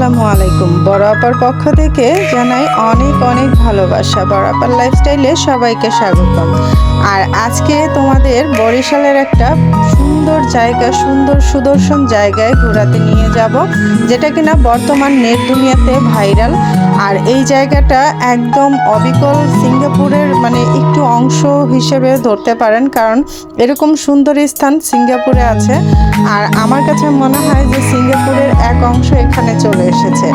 আসসালামু আলাইকুম। বড় আপার পক্ষ থেকে জানাই অনেক অনেক ভালোবাসা। বড় আপার লাইফস্টাইলে সবাইকে স্বাগতম। আর আজকে তোমাদের বরিশালের একটা সুন্দর জায়গা, সুন্দর সুদর্শন জায়গায় ঘোরাতে নিয়ে যাব, যেটা কিনা বর্তমান নেট দুনিয়াতে ভাইরাল। আর এই জায়গাটা একদম অবিকল সিঙ্গাপুরের একটু অংশ হিসেবে ধরতে পারেন, কারণ এরকম সুন্দর স্থান সিঙ্গাপুরে আছে। আর আমার কাছে মনে হয় যে সিঙ্গাপুরের এক অংশ এখানে চলে এসেছে।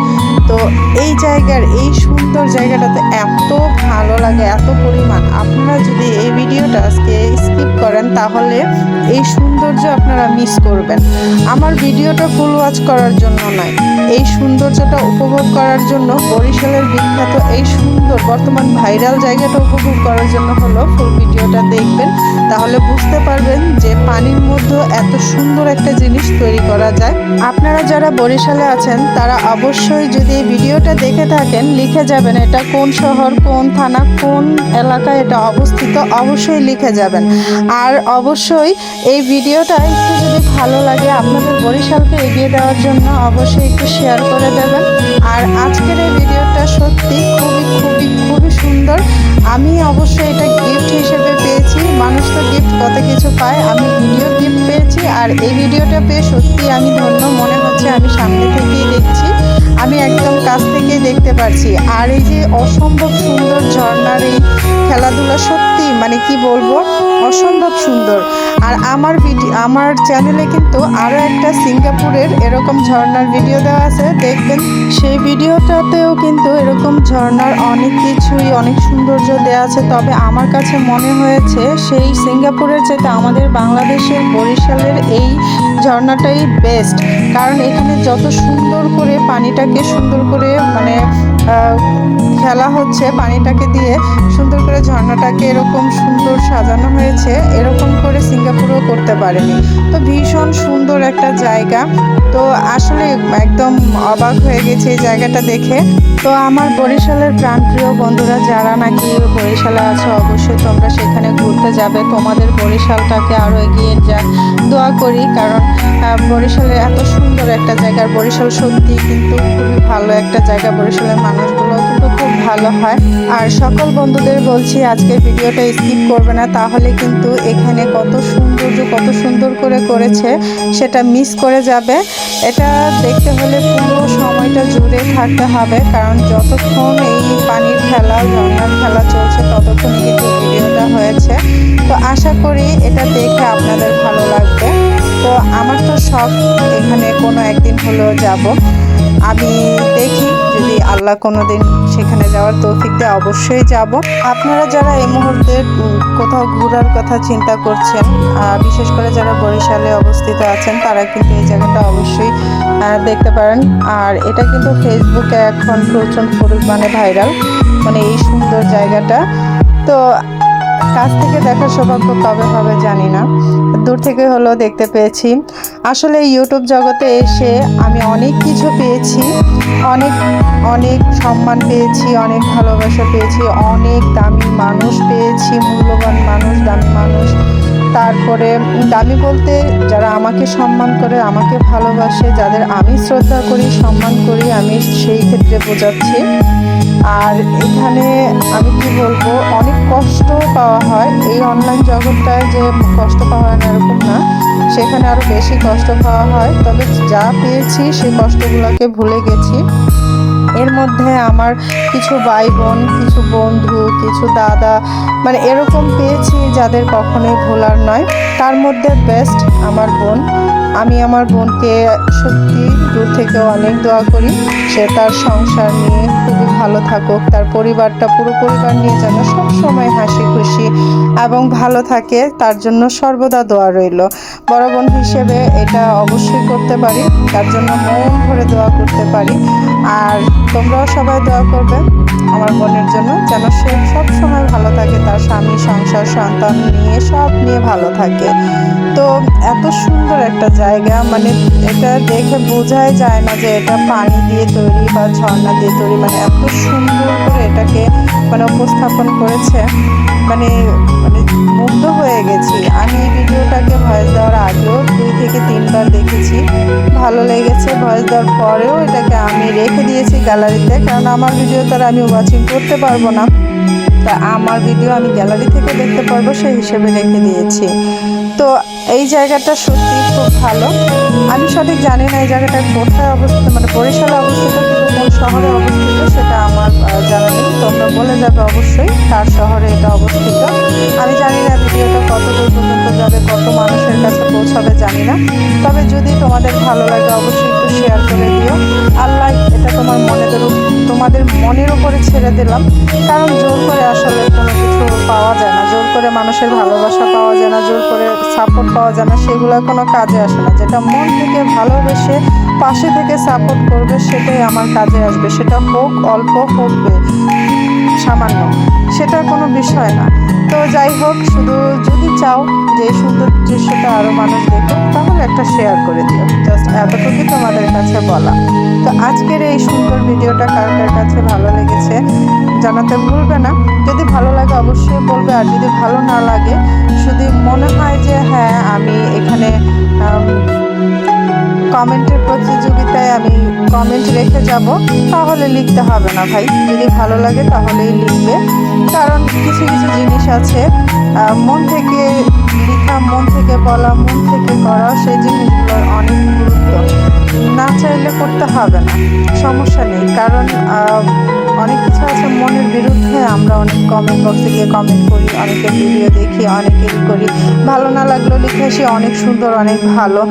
তো এই জায়গার এই সুন্দর জায়গাটাতে এত ভালো লাগে, এত পরিমাণ। আপনারা যদি এই ভিডিওটা আজকে স্কিপ করেন তাহলে এই সৌন্দর্য আপনারা মিস করবেন। আমার ভিডিওটা ফুল ওয়াচ করার জন্য নয়, এই সৌন্দর্যটা উপভোগ করার জন্য, বরিশালের বিখ্যাত এই সুন্দর বর্তমান ভাইরাল জায়গাটা উপভোগ করার জন্য হলো ফুল ভিডিওটা দেখবেন। তাহলে বুঝতে পারবেন যে পানির মধ্যে এত সুন্দর একটা জিনিস তৈরি করা যায়। আপনারা যারা বরিশালে আছেন তারা অবশ্যই যদি এই ভিডিওটা দেখে থাকেন লিখে যাবেন এটা কোন শহর, কোন থানা, কোন এলাকায় এটা অবস্থিত, অবশ্যই লিখে যাবেন। আর অবশ্যই এই ভিডিওটা একটু যদি ভালো লাগে আপনাদের বরিশালকে এগিয়ে দেওয়ার জন্য অবশ্যই একটু শেয়ার করে দেবেন। আর আজকের এই ভিডিওটা সত্যি খুবই খুবই খুবই সুন্দর। আমি অবশ্যই এটা গিফট হিসেবে পেয়েছি। মানুষ তো গিফট কত কিছু পায়, আমি ভিডিও গিফট পেয়েছি। আর এই ভিডিওটা পেয়ে সত্যি আমি ধন্য মনে হচ্ছে। আমি সামনে থেকেই দেখছি, আমি একদম কাছ থেকেই দেখতে পাচ্ছি। আর এই যে অসম্ভব সুন্দর ঝর্ণার এই খেলাধুলা, সত্যি কি বলবো, অসম্ভব সুন্দর। আর আমার চ্যানেলে কিন্তু আরও একটা সিঙ্গাপুরের এরকম ঝর্ণার ভিডিও দেওয়া আছে, দেখবেন। সেই ভিডিওটাতেও কিন্তু এরকম ঝর্ণার অনেক কিছুই, অনেক সৌন্দর্য দেওয়া আছে। তবে আমার কাছে মনে হয়েছে সেই সিঙ্গাপুরের চাইতে আমাদের বাংলাদেশের বরিশালের এই ঝর্ণাটাই বেস্ট। কারণ এখানে যত সুন্দর করে পানিটাকে সুন্দর করে খেলা হচ্ছে, পানিটাকে দিয়ে সুন্দর করে ঝর্ণাটাকে এরকম সুন্দর সাজানো হয়েছে, এরকম করে সিঙ্গাপুরেও করতে পারেনি। তো ভীষণ সুন্দর একটা জায়গা। তো আসলে একদম অবাক হয়ে গেছে এই জায়গাটা দেখে। তো আমার বরিশালের প্রাণপ্রিয় বন্ধুরা যারা নাকি বরিশালে আছো, অবশ্যই তোমরা সেখানে ঘুরতে যাবে। তোমাদের বরিশালটাকে আরও এগিয়ে যাক দোয়া করি, কারণ বরিশালে এত সুন্দর একটা জায়গা। বরিশাল সত্যি কিন্তু খুবই ভালো একটা জায়গা, বরিশালের মানুষগুলো কিন্তু খুব ভালো হয়। আর সকল বন্ধুদের বলছি আজকের ভিডিওটা স্কিপ করবে না, তাহলে কিন্তু এখানে কত সৌন্দর্য, কত সুন্দর করে করেছে সেটা মিস করে যাবে। এটা দেখতে হলে পুরো সময়টা জুড়ে থাকতে হবে, কারণ যতক্ষণ এই পানির খেলা, ঝর্ণার খেলা চলছে ততক্ষণই কিন্তু ভিডিওটা হয়েছে। তো আশা করি এটা দেখে আপনাদের ভালো লাগবে। তো আমার তো শখ এখানে কোনো একদিন হলেও যাব। আমি দেখি যদি আল্লাহ কোনো দিন সেখানে যাওয়ার তৌফিক দেয়, অবশ্যই যাব। আপনারা যারা এই মুহূর্তে কোথাও ঘোরার কথা চিন্তা করছেন, বিশেষ করে যারা বরিশালে অবস্থিত আছেন, তারা কিন্তু এই জায়গাটা অবশ্যই দেখতে পারেন। আর এটা কিন্তু ফেসবুকে এখন প্রচুর পরিমাণে ভাইরাল, এই সুন্দর জায়গাটা। তো কাছ থেকে দেখার সৌভাগ্য কবে হবে জানি না, দূর থেকে হলেও দেখতে পেয়েছি। আসলে ইউটিউব জগতে এসে আমি অনেক কিছু পেয়েছি, অনেক অনেক সম্মান পেয়েছি, অনেক ভালোবাসা পেয়েছি, অনেক দামি মানুষ পেয়েছি, মূল্যবান মানুষ, দামি মানুষ। তারপরে দামি বলতে যারা আমাকে সম্মান করে, আমাকে ভালোবাসে, যাদের আমি শ্রদ্ধা করি, সম্মান করি, আমি সেই ক্ষেত্রে বোঝাচ্ছি। আর এখানে আমি কি বলবো, অনেক কষ্ট পাওয়া হয়। এই অনলাইন জগৎটায় যে কষ্ট পাওয়া হয় না এরকম না, সেখানে আরও বেশি কষ্ট পাওয়া হয়। তবে যা পেয়েছি সেই কষ্টগুলোকে ভুলে গেছি। এর মধ্যে আমার কিছু ভাই বোন, কিছু বন্ধু, কিছু দাদা, এরকম পেয়েছি যাদের কখনোই ভোলার নয়। তার মধ্যে বেস্ট আমার বোন। আমি আমার বোনকে সত্যি দূর থেকে অনেক দোয়া করি, সে তার সংসার নিয়ে খুবই ভালো থাকুক, তার পরিবারটা, পুরো পরিবার নিয়ে যেন সবসময় হাসি খুশি এবং ভালো থাকে, তার জন্য সর্বদা দোয়া রইল। বড় বোন হিসেবে এটা অবশ্যই করতে পারি, তার জন্য মন ভরে দোয়া করতে পারি। আর তোমরাও সবাই দোয়া করবে আমার বোনের জন্য, যেন সে সব সময় ভালো থাকে, তার স্বামী, সংসার, সন্তান নিয়ে সব নিয়ে ভালো থাকে। তো এত সুন্দর একটা জায়গা, এটা দেখে বোঝাই যায় না যে এটা পানি দিয়ে তৈরি বা ঝর্ণা দিয়ে তৈরি। এত সুন্দর করে এটাকে মানে উপস্থাপন করেছে, মানে মানে মুগ্ধ হয়ে গেছি। আমি এই ভিডিওটাকে ভয়েস দেওয়ার আগেও 2 থেকে 3 বার দেখেছি, ভালো লেগেছে। ভয়েস দেওয়ার পরেও এটাকে আমি রেখে দিয়েছি গ্যালারিতে, কারণ আমার ভিডিও তো আর আমি ওয়াচিং করতে পারবো না, তা আমার ভিডিও আমি গ্যালারি থেকে দেখতে পারবো সেই হিসেবে রেখে দিয়েছি। তো এই জায়গাটা সত্যি খুব ভালো। আমি সঠিক জানি না এই জায়গাটা কোথায় অবস্থিত, মানে বরিশালে অবস্থিত, কিন্তু কোন শহরে অবস্থিত সেটা আমার জানা নেই। তোমরা বলে যাবে অবশ্যই কার শহরে এটা অবস্থিত। আমি জানি না ভিডিওটা কত দূর পর্যন্ত যাবে, কত মানুষের কাছে পৌঁছাবে জানি না। তবে যদি তোমাদের ভালো লাগে অবশ্যই একটু শেয়ার করে দিও। আল্লাহ এটা তোমাদের মনের উপরে ছেড়ে দিলাম, কারণ জোর করে আসলে কোনো কিছু পাওয়া যায় না, জোর করে মানুষের ভালোবাসা পাওয়া যায় না, জোর করে সাপোর্ট পাওয়া যায় না, সেগুলো কোনো কাজে আসে না। যেটা মন থেকে ভালোবেসে পাশে থেকে সাপোর্ট করবে সেটাই আমার কাজে আসবে, সেটা হোক অল্প হোক সামান্য, সেটা কোনো বিষয় না। তো যাই হোক, শুধু যদি চাও যে এই সুন্দর দৃশ্যটা আরও মানুষ দেখুক তাহলে একটা শেয়ার করে দিও, জাস্ট এতটুকুই তোমাদের কাছে বলা। তো আজকের এই সুন্দর ভিডিওটা কার কার কাছে ভালো লেগেছে জানাতে ভুলবে না। যদি ভালো লাগে অবশ্যই বলবে, আর যদি ভালো না লাগে, যদি মনে হয় যে হ্যাঁ আমি এখানে কমেন্টের প্রতিযোগিতায় আমি কমেন্ট রেখে যাব, তাহলে লিখতে হবে না ভাই। যদি ভালো লাগে তাহলেই লিখবে, কারণ কিছু কিছু জিনিস আছে মন থেকে লেখা, মন থেকে বলা, মন থেকে করা, সেই জিনিসগুলোর অনেক গুরুত্ব। না চাইলে করতে হবে না, সমস্যা নেই, কারণ অনেক কিছু আছে মনের বিরুদ্ধে। আমরা অনেক কমেন্ট বক্সে গিয়ে কমেন্ট করি, অনেকের ভিডিও দেখি, অনেকেরই করি, ভালো না লাগলেও লিখে আসি অনেক সুন্দর, অনেক ভালো।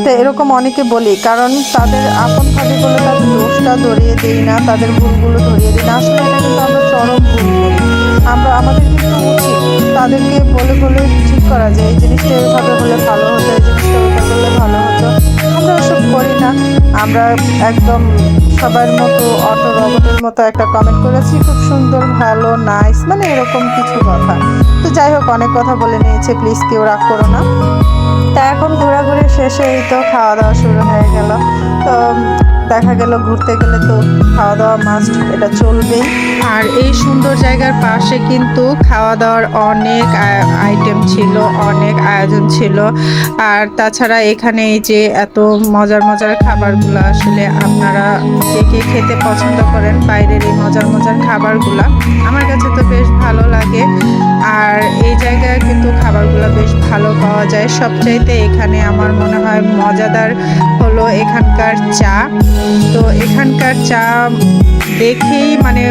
তো এরকম অনেকে বলি, কারণ তাদের আপন ভাবি বলে তাদের দোষটা ধরিয়ে দিই না, তাদের ভুলগুলো ধরিয়ে দিই না। আসলে এটা কিন্তু আমরা চরম ভুল করি। আমাদের কিন্তু উচিত তাদেরকে বলে বলে ঠিক করা যায় এই জিনিসটা এভাবে হলে ভালো হতো, এই জিনিসটা ওইভাবে হলে ভালো হতো। আমরা ওসব করি না, আমরা একদম সবার মতো অটো রবটের মতো একটা কমেন্ট করেছি, খুব সুন্দর, ভালো, নাইস, মানে এরকম কিছু কথা। তো যাই হোক, অনেক কথা বলে নিয়েছে, প্লিজ কেউ রাগ করো না। তা এখন ঘোরাঘুরি শেষে এই তো খাওয়া দাওয়া শুরু হয়ে গেল। তো দেখা গেল ঘুরতে গেলে তো খাওয়া দাওয়া মাস্ট, এটা চলবেই। আর এই সুন্দর জায়গার পাশে কিন্তু খাওয়া দাওয়ার অনেক আইটেম ছিল, অনেক আয়োজন ছিল। আর তাছাড়া এখানে এই যে এত মজার মজার খাবারগুলো, আসলে আপনারা কে কে খেতে পছন্দ করেন বাইরের এই মজার মজার খাবারগুলা, আমার কাছে তো বেশ ভালো লাগে। আর এই জায়গায় কিন্তু খাবারগুলো বেশ ভালো পাওয়া যায়। সবচাইতে এখানে আমার মনে হয় মজাদার হলো এখানকার চা। তো এখানকার চা দেখেই মানে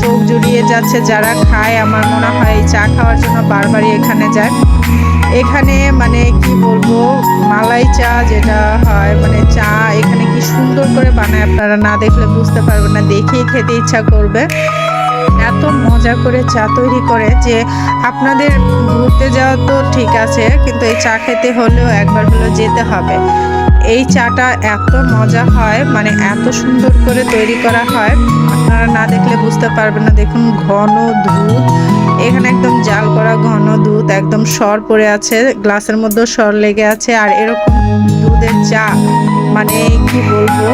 চোখ জুড়িয়ে যাচ্ছে, যারা খায় আমার মনে হয় এই চা খাওয়ার জন্য বারবারই এখানে যায়। এখানে মানে কি বলবো, মালাই চা যেটা হয়, মানে চা এখানে কি সুন্দর করে বানায়, আপনারা না দেখলে বুঝতে পারবেন না, দেখেই খেতে ইচ্ছা করবে। এত মজা করে চা তৈরি করে যে আপনাদের ঘুরতে যাওয়া তো ঠিক আছে, কিন্তু এই চা খেতে হলেও একবার হলেও যেতে হবে। এই চাটা এত মজা হয়, মানে এত সুন্দর করে তৈরি করা হয়, আপনারা না দেখলে বুঝতে পারবেন না। দেখুন ঘন দুধ, এখানে একদম জাল করা ঘন দুধ, একদম সর পড়ে আছে, গ্লাসের মধ্যেও সর লেগে আছে। আর এরকম দুধের চা মানে কি বলবো,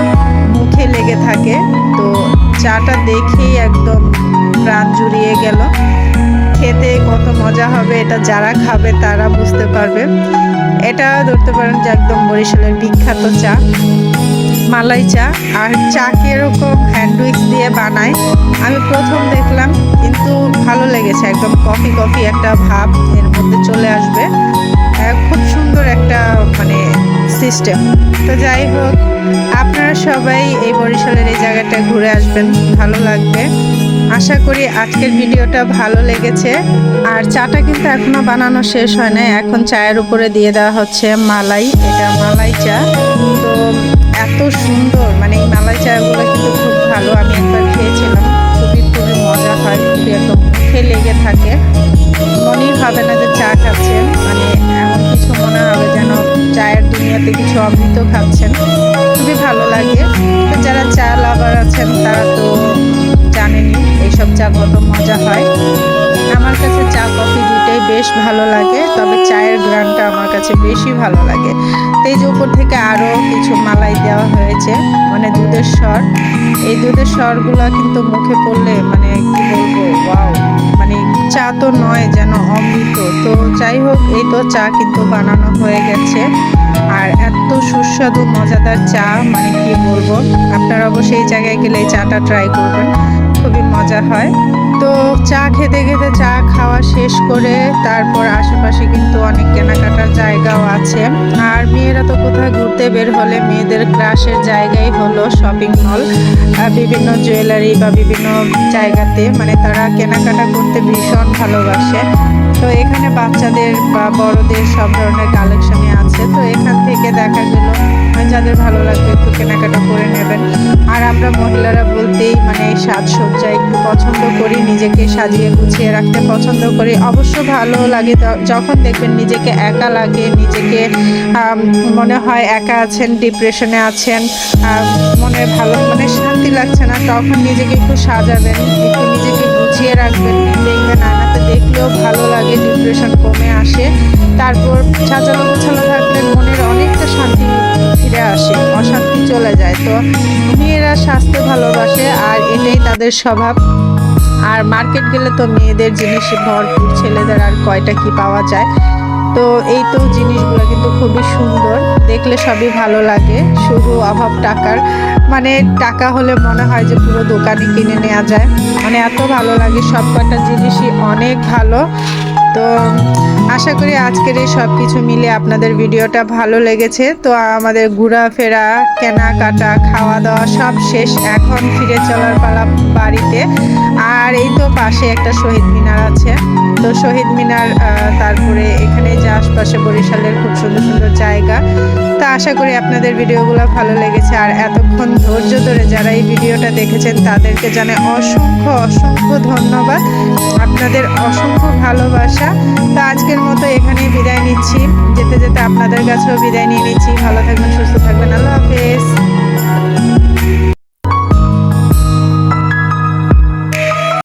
মুখে লেগে থাকে। তো চাটা দেখেই একদম প্রাণ জুড়িয়ে গেল। খেতে কত মজা হবে এটা যারা খাবে তারা বুঝতে পারবে। এটা ধরতে পারেন যে একদম বরিশালের বিখ্যাত চা, মালাই চা। আর চা কিরকম হ্যান্ড উইক্স দিয়ে বানায় আমি প্রথম দেখলাম, কিন্তু ভালো লেগেছে, একদম কফি কফি একটা ভাব এর মধ্যে চলে আসবে। খুব সুন্দর একটা মানে সিস্টেম। তো যাই হোক, আপনারা সবাই এই বরিশালের এই জায়গাটা ঘুরে আসবেন, ভালো লাগবে। আশা করি আজকের ভিডিওটা ভালো লেগেছে। আর চাটা কিন্তু এখনো বানানো শেষ হয় না, এখন চায়ের উপরে দিয়ে দেওয়া হচ্ছে মালাই, এটা মালাই চা। তো এত সুন্দর, মানে এই মালাই চাগুলো কিন্তু খুব ভালো, আমি একবার খেয়েছিলাম, খুবই খুবই মজা হয়, খুবই একদম মুখে লেগে থাকে, মনেই হবে না যে চা খাচ্ছেন, মানে এমন কিছু মনে হবে যেন চায়ের দুনিয়াতে কিছু অমৃত খাচ্ছেন, খুবই ভালো লাগে। তো যারা চা লাভার আছেন তারা তো জানেনই এইসব চা কত মজা হয়। আমার কাছে চা কফি দুটোই বেশ ভালো লাগে, তবে চায়ের গ্রানটা আমার কাছে কাছে বেশি ভালো লাগে। তো এই যে উপর থেকে আরও কিছু মালাই দেওয়া হয়েছে, মানে দুধের স্বর। এই দুধের স্বরগুলো কিন্তু মুখে পড়লে মানে কি বলবো, ওয়াও, মানে চা তো নয়, যেন অমৃত। তো যাই হোক, এই তো চা কিন্তু বানানো হয়ে গেছে, আর এত সুস্বাদু মজাদার চা, মানে কি বলবো। আপনারা অবশ্যই এই জায়গায় গেলে এই চাটা ট্রাই করবেন, খুবই মজা হয়। তো চা খেতে খেতে চা খাওয়া শেষ করে তারপর আশেপাশে কিন্তু অনেক কেনাকাটার জায়গাও আছে। আর মেয়েরা তো কোথায় ঘুরতে বের হলে মেয়েদের ক্রাশের জায়গাই হলো শপিং মল। বিভিন্ন জুয়েলারি বা বিভিন্ন জায়গাতে মানে তারা কেনাকাটা করতে ভীষণ ভালোবাসে। তো এখানে বাচ্চাদের বা বড়দের সব ধরনের কালেকশনই আছে। তো এখান থেকে দেখা গেল যাদের ভালো লাগবে একটু কেনাকাটা করে নেবেন। আর আমরা মহিলারা বলতেই মানে সাজসজ্জা একটু পছন্দ করি, নিজেকে সাজিয়ে গুছিয়ে রাখতে পছন্দ করি। অবশ্য ভালো লাগে যখন দেখবেন নিজেকে একা লাগে, নিজেকে মনে হয় একা আছেন, ডিপ্রেশনে আছেন, মনে ভালো মানে শান্তি লাগছে না, তখন নিজেকে একটু সাজাবেন, একটু নিজেকে গুছিয়ে রাখবেন, দেখবেন আয়নাতে দেখলেও ভালো লাগে, ডিপ্রেশন কমে আসে। তারপর সাজানো গোছানো থাকলে মনের অনেকটা শান্তি ফিরে আসে, অশান্তি চলে যায়। তো মেয়েরা স্বাস্থ্য ভালোবাসে আর এটাই তাদের স্বভাব। আর মার্কেট গেলে তো মেয়েদের জিনিস ভরপুর, ছেলেদের আর কয়টা কি পাওয়া যায়। তো এই তো জিনিসগুলো কিন্তু খুবই সুন্দর, দেখলে সবই ভালো লাগে, শুধু অভাব টাকার। মানে টাকা হলে মনে হয় যে পুরো দোকানে কিনে নেওয়া যায়, মানে এত ভালো লাগে, সব কটা জিনিসই অনেক ভালো। তো আশা করি আজকের এই সব কিছু মিলে আপনাদের ভিডিওটা ভালো লেগেছে। তো আমাদের ঘোরাফেরা, কেনাকাটা, খাওয়া দাওয়া সব শেষ, এখন ফিরে চলার পালা বাড়িতে। আর এই তো পাশে একটা শহীদ মিনার আছে, তো শহীদ মিনার, তারপরে এখানে যে আশপাশে বরিশালের খুব সুন্দর সুন্দর জায়গা। তো আশা করি আপনাদের ভিডিওগুলো ভালো লেগেছে। আর এতক্ষণ ধৈর্য ধরে যারা এই ভিডিওটা দেখেছেন তাদেরকে জানাই অসংখ্য অসংখ্য ধন্যবাদ, আপনাদের অসংখ্য ভালোবাসা। তো আজকের মতো এখানেই বিদায় নিচ্ছি, যেতে যেতে আপনাদের কাছেও বিদায় নিয়ে নিচ্ছি। ভালো থাকবেন, সুস্থ থাকবেন, আল্লাহ হাফেজ।